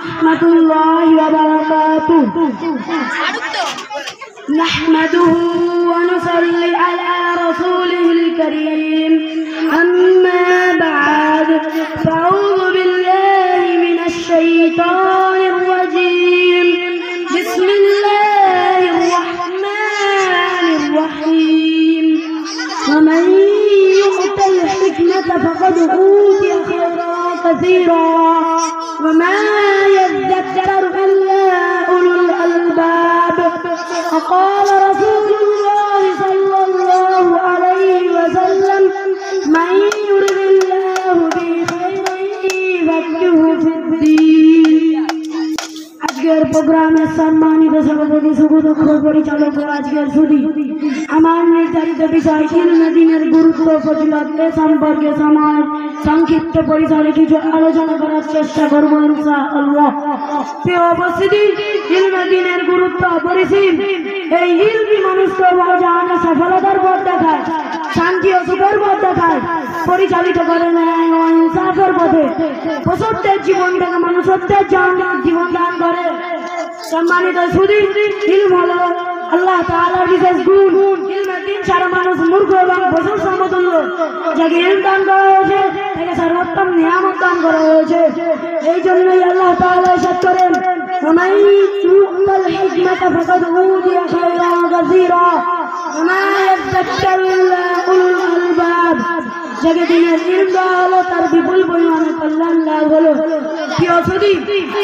রাহমাতুল্লাহি ওয়া বারাকাতুহু নাহমাদুহু ওয়া নুসাল্লি আলা রাসূলিহিল কারীম আম্মা বা'দ ফাআউযু বিল্লাহি মিনাশ শাইতানির রাজীম বিসমিল্লাহির রাহমানির রাহিম ওয়া মান يؤتل الحكمة فقد أوتي خيرا كثيرا وما يذكر إلا أولو الألباب وقال رسول الله صلى الله عليه وسلم من يرد الله به خيرا يفقهه في الدين আজকের প্রোগ্রামের সম্মানিত সভাপতি সুবুদ্ধ পরিচালক আজকের সুধী আমার নির্ধারিত বিষয় ইলমে দ্বীনের গুরুত্ব ফজিলত সম্পর্কে সময় সংক্ষিপ্ত পরিসরে কিছু আলোচনা করার চেষ্টা করব ইনশাআল্লাহ। প্রিয় উপস্থিতি, ইলমে দ্বীনের গুরুত্ব পরিসীম। এই ইলমি মানুষকে জাহানে সফলতার পথ দেখায়, শান্তি ও সুখের পথ দেখায়, পরিচালিত করে ন্যায় ও ইনসাফের পথে, প্রসত্যের জীবন থেকে মানুষত্বের জীবন দান করে। সম্মানিত সুধী, ইলম হলো আল্লাহ তাআলার বিশেষ গুণ। ইলমে দ্বীন ছাড়া মানুষ মূর্খ এবং পশুর সমতুল্য। যাকে ইলম দান করা হয়েছে তাকে সর্বোত্তম নিয়ামত দান করা হয়েছে। এই জন্যই আল্লাহ তাআলা ইরশাদ করেন, ومن يؤت الحكمة فقد أوتي خيرا كثيرا وما يذكر إلا أولو الألباب। যাকে দ্বীনের ইলম দেওয়া হলো তার বিপুল পরিমাণে কল্যাণ লাভ হলো। প্রিয় সুধী,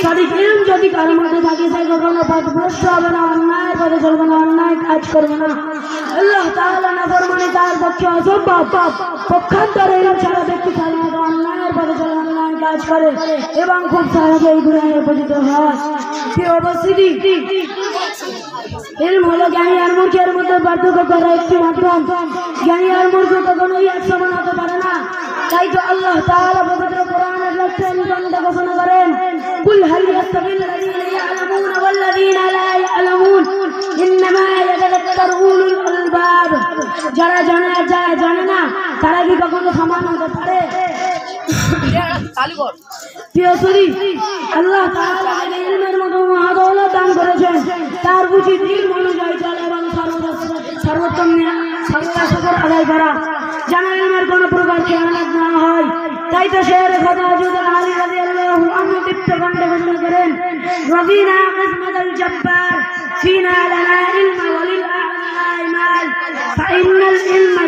সঠিক ইলম যদি কারোর মধ্যে থাকে সে কখনো পথভ্রষ্ট হবে না, অন্যায়ের পথে চলবে না, অন্যায় কাজ করবে না। আল্লাহ তাআলা নাফরমানি তার পক্ষে অসম্ভব। পক্ষান্তরে ইলম ছাড়া ব্যক্তি সাধারণত অন্যায়ের পথে চলে, অন্যায় কাজ করে এবং খুব সহজেই গুনাহে পতিত হয়। প্রিয় উপস্থিতি, ইলম হলো জ্ঞানী আর মূর্খের মধ্যে পার্থক্য করা একটি মাধ্যম। জ্ঞানী আর মূর্খ কখনোই এক সমান হতে পারে না। তাই তো আল্লাহ তাআলা পবিত্র কোরআনের লক্ষ্যে নিকটে ঘোষণা করেন, কুল হাল ইয়াস্তাবিল্লাযীনা ইয়া'লামুনা ওয়াল্লাযীনা লা ইয়া'লামুন ইন্নামা ইয়াতাযাক্কারু উলুল আলবাব। যারা জানে আর যারা জানে না তারা কি কখনো সমান হতে পারে? প্রিয় সুধী, আল্লাহ তাআলা ইলমের মতো মহাদৌলত দান করেছেন। তার উচিত ইলম অনুযায়ী চলা এবং সর্বোত্তম শুকর আদায় করা, যেন ইলমের কোনো প্রকার খেয়ানত না হয়। তাই তো শের খোদা হযরত আলী রাদিয়াল্লাহু আনহু দীপ্ত কণ্ঠে ঘোষণা করেন, রাদিনা কিসমাতাল জব্বার ফিনা লানা ইলমা ওয়ালিল আ'লাই মাল ফাইনাল ইলমা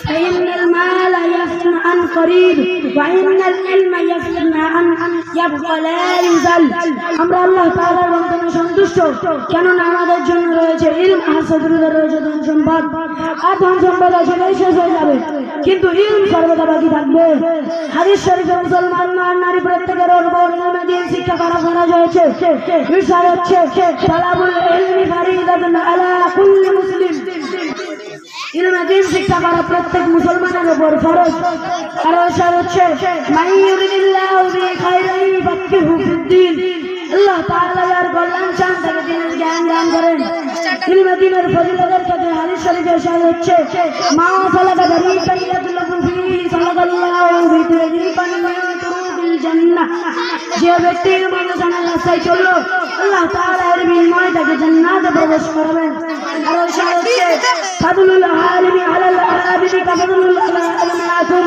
ফাইনাল মাল ইয়াফনা আন করিব ওয়াইনাল ইলমা ইয়াফনা আন ইয়াবকা লা ইউজাল। আমরা আল্লাহ তাআলার বন্ধনে সন্তুষ্ট, কেননা আমাদের জন্য রয়েছে ইলম আর সদরুদা রয়েছে ধন সম্পদ। আর ধন সম্পদ আসলেই শেষ হয়ে যাবে, কিন্তু ইলম সর্বদা বাকি থাকবে। হাদিস শরীফে মুসলমান নারী প্রত্যেকের উপর ইলমে দ্বীন শিক্ষা করা ফরজ হয়েছে। ইরশাদ হচ্ছে, তালাবুল ইলমি ফারিদাতুন আলা কুল্লি মুসলিম। ইলমে দ্বীন শিক্ষা করা প্রত্যেক মুসলমানের উপর ফরজ। আর ইরশাদ হচ্ছে, মান ইউরিদিল্লাহু বিহি খায়রান ইউফাক্কিহু ফিদ্দীন। আল্লাহ তাআলা যার কল্যাণ চান তাকে দ্বীনের জ্ঞান দান করেন। ইলমে দ্বীনের ফজিলতের ক্ষেত্রে হাদিস শরীফে ইরশাদ হচ্ছে, মা সালাকা তরিকান ইয়াতলুবু ফীহি সালাকাল্লাহু বিহি তরিকান মিন তুরুকিল জান্নাহ। যে ব্যক্তি ইলমের রাস্তায় চলল, আল্লাহ তাআলা এর বিনিময়ে তাকে জান্নাতে প্রবেশ করাবেন। আর ইরশাদ হচ্ছে, ফাদলুল আলিমি আলাল আবিদি কাফাদুল আলমাতুন।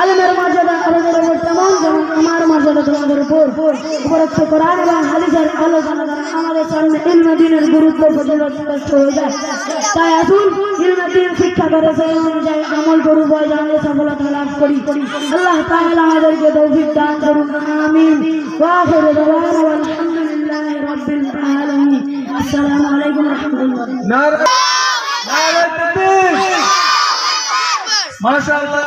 আলেমের মর্যাদা আলাদের উপর তেমন যেমন আমার মর্যাদা তোমাদের উপর। উপরোক্ত কোরআন এবং হাদিসের আলোচনা দ্বারা আমাদের সামনে ইলমে দ্বীনের গুরুত্ব ফজিলত স্পষ্ট হয়ে যায়। তাই আসুন ইলমে দ্বীন শিক্ষা করে সেই অনুযায়ী আমল করব, জানলে সফলতা লাভ করি। আল্লাহ তাআলা আমাদেরকে তৌফিক দান করুন, আমিন। ওয়া আখিরু দাওয়ানা আলহামদুলিল্লাহি রাব্বিল আলামিন। আসসালামু আলাইকুম ওয়া রাহমাতুল্লাহ। মাশাআল্লাহ।